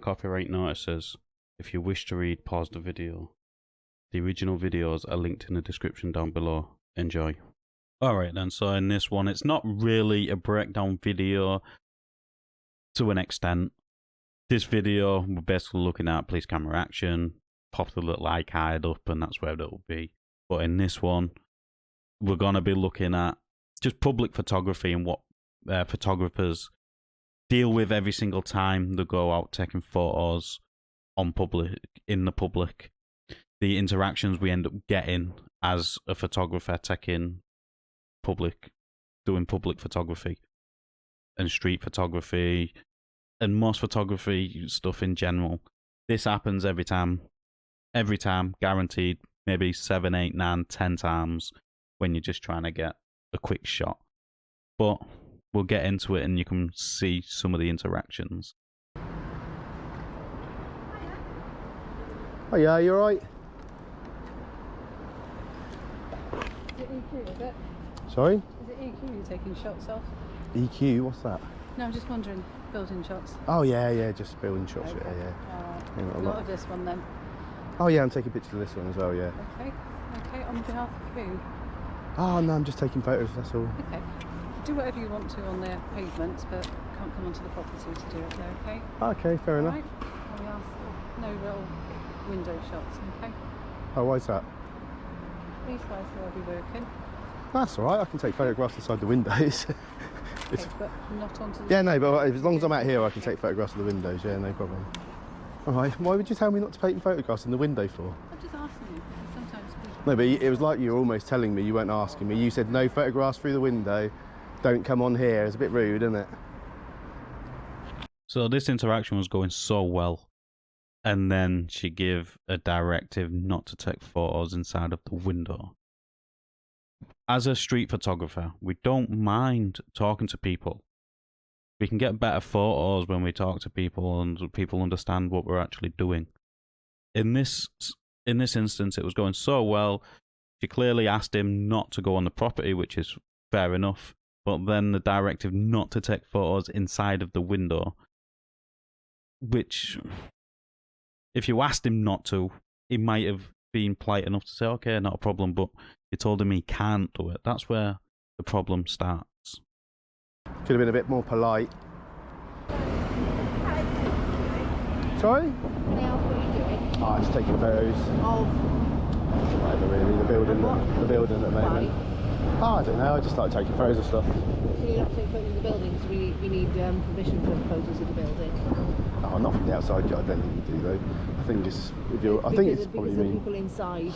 copyright notices. If you wish to read, pause the video. The original videos are linked in the description down below. Enjoy. Alright then, so in this one, it's not really a breakdown video to an extent. This video, we're basically looking at police camera action, pop the little icon up, and that's where it'll be. But in this one, we're going to be looking at just public photography and what photographers deal with every single time they go out taking photos in the public. The interactions we end up getting as a photographer doing public photography and street photography and most photography stuff in general. This happens every time, guaranteed, maybe 7, 8, 9, 10 times when you're just trying to get a quick shot. But we'll get into it and you can see some of the interactions. Oh yeah, you're right. Is it EQ, is it? Sorry? Is it EQ you're taking shots of? EQ, what's that? No, I'm just wondering, building shots. Oh yeah, just building shots, Okay. yeah. Alright. A lot of this one then. Oh yeah, I'm taking pictures of this one as well, yeah. Okay, on behalf of who? Oh no, I'm just taking photos, that's all. Okay. Do whatever you want to on the pavements, but can't come onto the property to do it though, okay? Okay, fair enough. Alright. And we ask no real window shots, okay? Oh, why is that? These guys will be working. That's alright, I can take photographs inside the windows. Okay, but not onto the... Yeah, no, but as long as I'm out here I can take photographs of the windows, yeah, no problem. Alright, why would you tell me not to take photographs in the window for? I'm just asking you, because sometimes people... No, but it was like you were almost telling me, you weren't asking me. You said no photographs through the window, don't come on here. It's a bit rude, isn't it? So this interaction was going so well, and then she gave a directive not to take photos inside of the window. As a street photographer, we don't mind talking to people. We can get better photos when we talk to people and people understand what we're actually doing. In this instance, it was going so well. She clearly asked him not to go on the property, which is fair enough. But then the directive not to take photos inside of the window, which, if you asked him not to, he might have been polite enough to say, okay, not a problem, but you told him he can't do it. That's where the problem starts. Could have been a bit more polite. Sorry? What else are you doing? Oh, just taking photos. Of... Whatever really, the building at the moment. Why? Oh, I don't know, I just like taking photos of stuff. So you have to take photos of the building, because we need permission for photos of the building. Oh, not from the outside, I don't think you do though. I think it's, if you're, I think it's probably because of mean. people inside.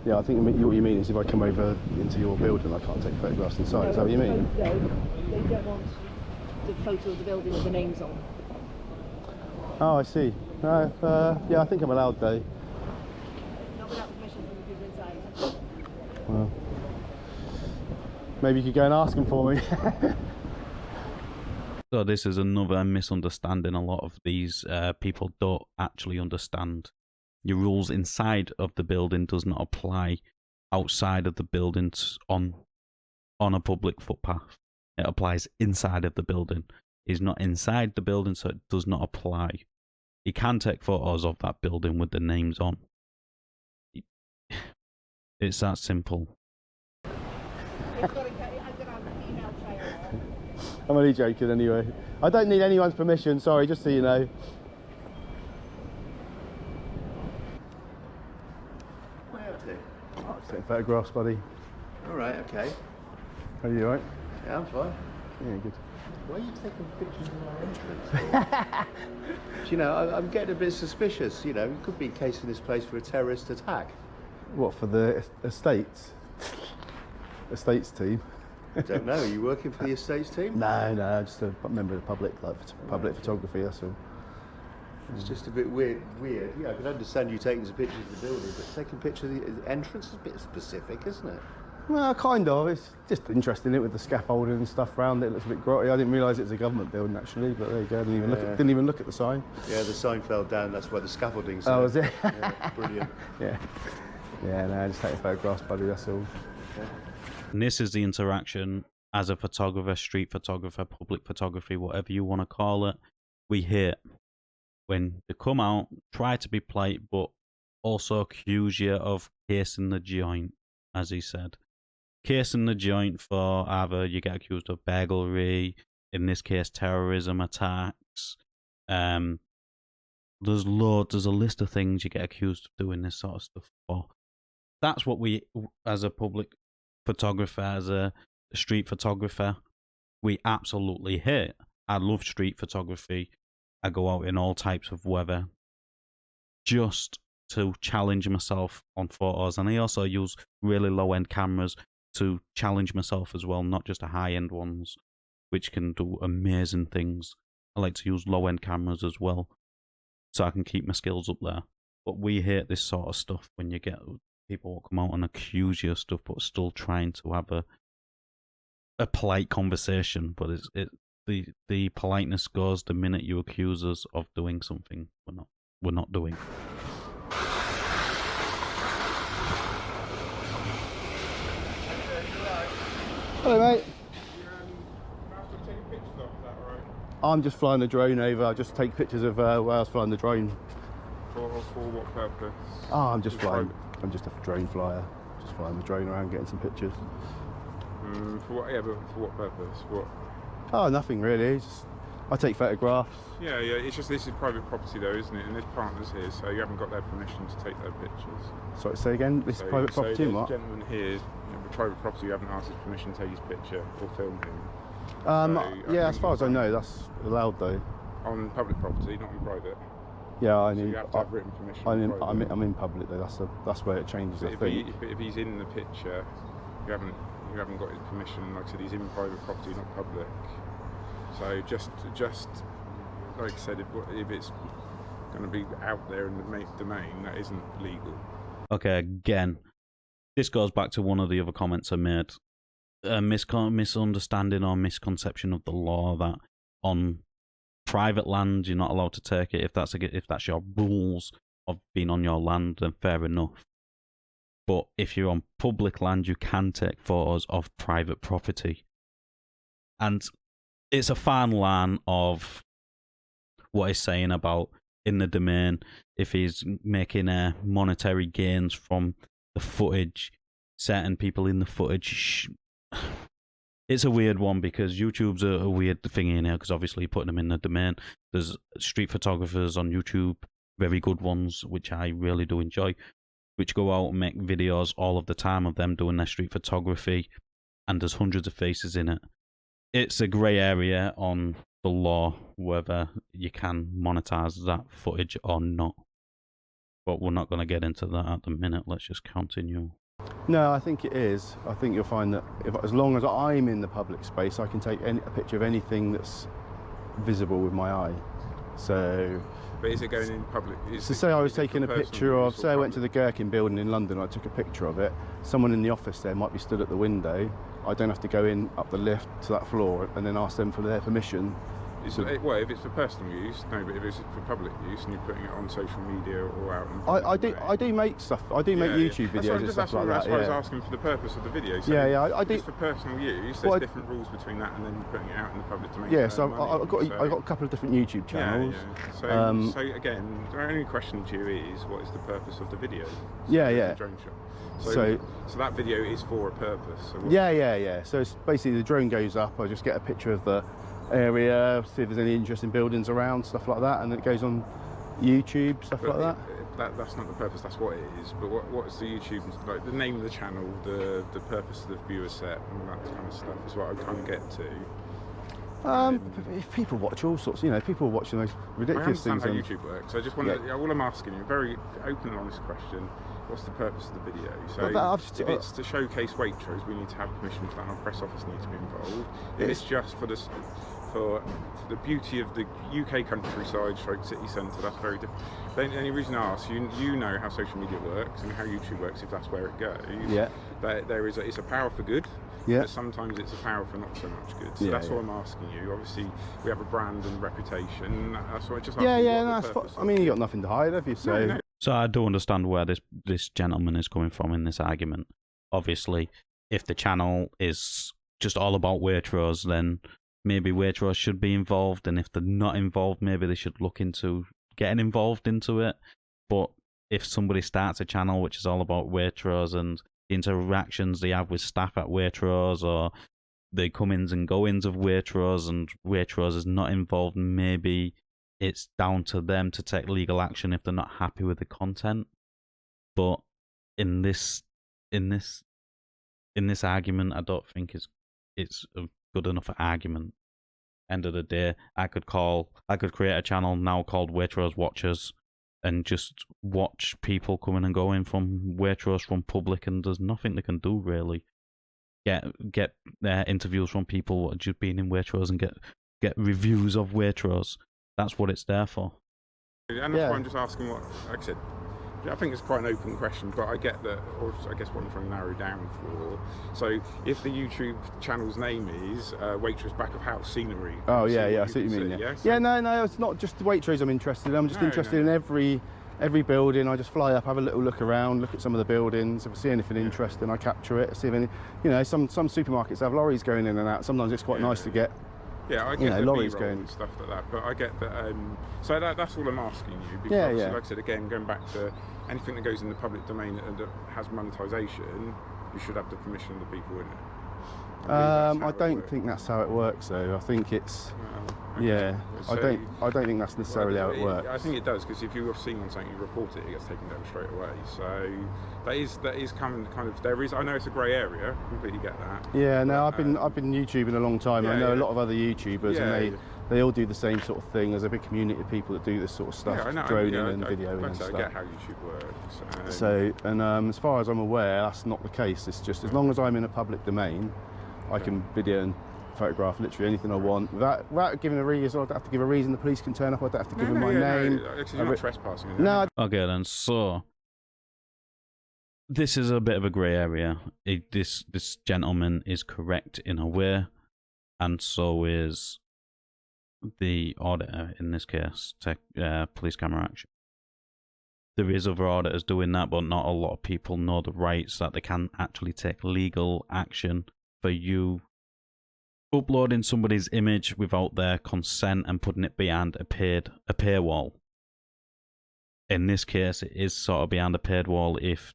Yeah, I think what you mean is if I come over into your building, I can't take photographs inside, is that what you mean? No, they don't want the photo of the building with the names on. Oh, I see. Yeah, I think I'm allowed though. Not without permission from the people inside. Well, maybe you could go and ask them for me. So this is another misunderstanding. A lot of these people don't actually understand. Your rules inside of the building does not apply outside of the building on a public footpath. It applies inside of the building. He's not inside the building, so it does not apply. He can take photos of that building with the names on. It's that simple. I'm only joking anyway. I don't need anyone's permission, sorry, just so you know. What are you up to? Oh, just taking photographs, buddy. All right, okay. Are you alright? Yeah, I'm fine. Yeah, good. Why are you taking pictures of our entrance? You know, I'm getting a bit suspicious. You know, it could be a case in this place for a terrorist attack. What, for the estates? Estates team? I don't know. Are you working for the estates team? No, just a member of the public, like public photography, that's all. It's just a bit weird. Yeah, I can understand you taking some pictures of the building, but taking pictures of the entrance is a bit specific, isn't it? Well, kind of. It's just interesting, it with the scaffolding and stuff around it. It looks a bit grotty. I didn't realise it was a government building actually, but there you go. I didn't even look at the sign. Yeah, the sign fell down. That's why the scaffolding's Oh, was it? Yeah, brilliant. Yeah, no, just taking photographs, buddy. That's all. Okay. And this is the interaction as a photographer, street photographer, public photography, whatever you want to call it. We hit when they come out, try to be polite, but also accuse you of casing the joint, as he said. Casing the joint for either you get accused of burglary, in this case terrorism attacks. There's a list of things you get accused of doing this sort of stuff for. That's what we, as a public photographer, as a street photographer, we absolutely hate. I love street photography. I go out in all types of weather just to challenge myself on photos. And I also use really low-end cameras to challenge myself as well, not just the high-end ones, which can do amazing things. I like to use low-end cameras as well, so I can keep my skills up there. But we hate this sort of stuff when you get people who come out and accuse you of stuff, but still trying to have a polite conversation. But the politeness goes the minute you accuse us of doing something we're not doing. Hello, mate. I'm just flying the drone over. I just take pictures of where I was flying the drone. For what purpose? Oh, I'm just flying. I'm just a drone flyer. Just flying the drone around, getting some pictures. For what? Yeah, but for what purpose? What? Oh, nothing really. Just, I take photographs. Yeah. It's just this is private property though, isn't it? And there's partners here, so you haven't got their permission to take their pictures. Sorry, say again. This is private property and what? There's a gentleman here, with private property. You haven't asked his permission to take his picture or film him. Yeah, as far as I know, that's allowed though. On public property, not on private. Yeah, I So need. you have to have written permission. I'm in public though. That's where it changes. But I think. if he's in the picture, you haven't got his permission. Like I said, he's in private property, not public. So just like I said, if it's going to be out there in the domain, that isn't legal. Okay, again, this goes back to one of the other comments I made. A misunderstanding or misconception of the law that on private land you're not allowed to take it. If that's your rules of being on your land, then fair enough. But if you're on public land, you can take photos of private property. And it's a fine line of what he's saying about in the domain. If he's making monetary gains from the footage, certain people in the footage, it's a weird one because YouTube's a weird thing in here because obviously you're putting them in the domain. There's street photographers on YouTube, very good ones, which I really do enjoy, which go out and make videos all of the time of them doing their street photography, and there's hundreds of faces in it. It's a grey area on the law whether you can monetize that footage or not. But we're not going to get into that at the minute. Let's just continue. No, I think it is. I think you'll find that as long as I'm in the public space, I can take a picture of anything that's visible with my eye. So, But is it going in public? so say I was taking a picture of, say I went to the Gherkin building in London, I took a picture of it, someone in the office there might be stood at the window, I don't have to go in up the lift to that floor and then ask them for their permission. Well, if it's for personal use, no, but if it's for public use and you're putting it on social media or out in I do make stuff. I do make YouTube videos and stuff like that. That's why I was asking for the purpose of the video. So I do. If it's for personal use, there's different rules between that and then putting it out in the public domain. Yeah, so I've got a couple of different YouTube channels. Yeah. So again, the only question to you is, what is the purpose of the video? The drone shot. So that video is for a purpose. So yeah. So it's basically the drone goes up. I just get a picture of the area, see if there's any interesting buildings around, stuff like that, and then it goes on YouTube, stuff like that. That's not the purpose. That's what it is. But what's the YouTube, like the name of the channel, the purpose of the viewer set, and all that kind of stuff is what I kind of get to. If people watch all sorts, people are watching those ridiculous I understand things. how YouTube works. I just want to. All I'm asking you, a very open and honest question. What's the purpose of the video? So if it's to showcase Waitrose, we need to have permission for that. Our press office needs to be involved. If it's just for the beauty of the UK countryside, city centre, that's very different. The only reason I ask, you know how social media works and how YouTube works, if that's where it goes. Yeah. It's a power for good. Yeah. But sometimes it's a power for not so much good. So that's what I'm asking you. Obviously, we have a brand and reputation. That's what I just asked. I mean, you got nothing to hide, have you? So. No. So I do understand where this gentleman is coming from in this argument. Obviously, if the channel is just all about Waitrose, then maybe Waitrose should be involved, and if they're not involved, maybe they should look into getting involved into it. But if somebody starts a channel which is all about Waitrose and the interactions they have with staff at Waitrose, or the come-ins and go-ins of Waitrose, and Waitrose is not involved, maybe it's down to them to take legal action if they're not happy with the content. But in this argument, I don't think it's a good enough argument. End of the day, I could create a channel now called Waitrose Watchers and just watch people coming and going from Waitrose, from public, and there's nothing they can do really. Get interviews from people what just been in Waitrose and get reviews of Waitrose. That's what it's there for. And that's why I'm just asking what, like I said, I think it's quite an open question, but I get that, or I guess what I'm trying to narrow down for. So if the YouTube channel's name is Waitrose Back of House Scenery. Oh yeah, I see what you mean. Yeah, So, no, it's not just the Waitrose I'm interested in. I'm just interested in every building. I just fly up, have a little look around, look at some of the buildings. If I see anything interesting, I capture it. See if any, some supermarkets have lorries going in and out. Sometimes it's quite nice to get. Yeah, I get the lorries B-roll going and stuff like that, but I get that. So that's all I'm asking you, because like I said again, going back to anything that goes in the public domain and that has monetization, you should have the permission of the people in it. I don't think that's how it works, though. I think it's So, I don't think that's necessarily how it works. I think it does, because if you're seen on something, you report it, it gets taken down straight away. So that is kind of there is. I know it's a grey area. Completely get that. Yeah, no, I've been YouTubing a long time. I know a lot of other YouTubers, and they all do the same sort of thing. There's a big community of people that do this sort of stuff, droning and videoing and stuff. I get how YouTube works. As far as I'm aware, that's not the case. It's just as long as I'm in a public domain, I can video and photograph literally anything I want without giving a reason. I don't have to give a reason. The police can turn up. I don't have to give them my name. You're not trespassing. No. Okay then, so this is a bit of a grey area. This gentleman is correct in a way, and so is the auditor in this case. Police camera action. There is other auditors doing that, but not a lot of people know the rights that they can actually take legal action for you uploading somebody's image without their consent and putting it behind a paywall. In this case, it is sort of behind a paywall if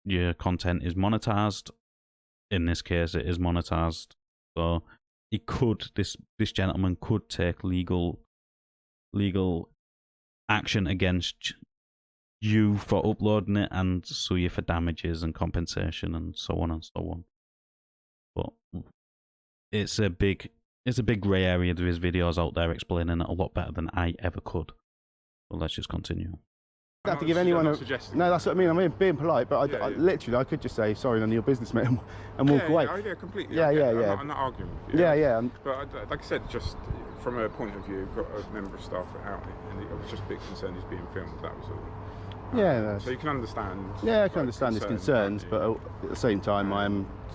your content is monetized. In this case, it is monetized, so this gentleman could take legal action against you for uploading it and sue you for damages and compensation and so on and so on. But it's a big grey area. There is videos out there explaining it a lot better than I ever could. But let's just continue. I have to give anyone no, that's what I mean. I'm being polite, but I literally I could just say sorry, none of your business, mate, and walk away. Yeah, completely. Yeah. I'm not arguing with you. Yeah. But like I said, just from a point of view, got a member of staff out, and I was just a bit concerned he's being filmed. That was all. So you can understand. Yeah, I can understand his concerns, but at the same time,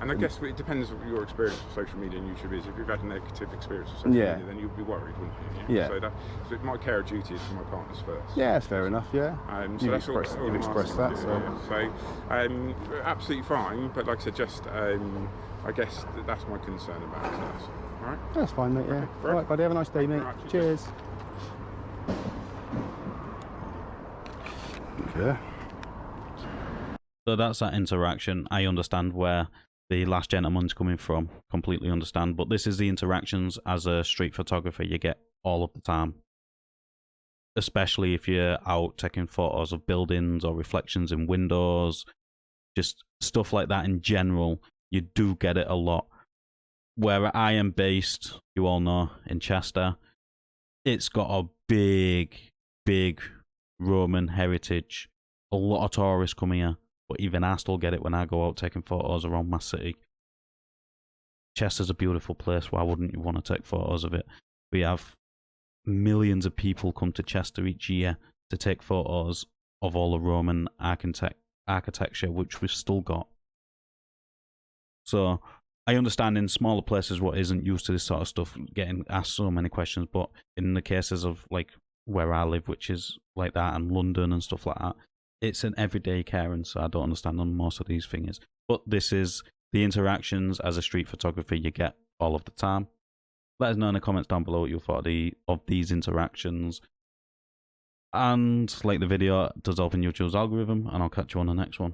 And I guess it depends on what your experience with social media and YouTube is. If you've had a negative experience with social media, then you'd be worried, wouldn't you? Yeah. So my care of duty is for my partners first. Yeah, that's fair enough. Yeah. So you've expressed that. So absolutely fine. But like I said, just I guess that's my concern about it. All right. That's fine, mate. Yeah. All right, buddy. Have a nice day, mate. Right, cheers. Okay. So that's that interaction. I understand where the last gentleman's coming from. Completely understand. But this is the interactions as a street photographer you get all of the time. Especially if you're out taking photos of buildings or reflections in windows. Just stuff like that in general. You do get it a lot. Where I am based, you all know, in Chester, it's got a big Roman heritage. A lot of tourists come here, but even I still get it when I go out taking photos around my city. Chester's a beautiful place. Why wouldn't you want to take photos of it? We have millions of people come to Chester each year to take photos of all the Roman architecture, which we've still got. So I understand in smaller places what isn't used to this sort of stuff getting asked so many questions, but in the cases of like where I live, which is like that, and London and stuff like that, it's an everyday occurrence, so I don't understand on most of these things. But this is the interactions as a street photographer you get all of the time. Let us know in the comments down below what you thought of these interactions. And like the video, does open YouTube's algorithm, and I'll catch you on the next one.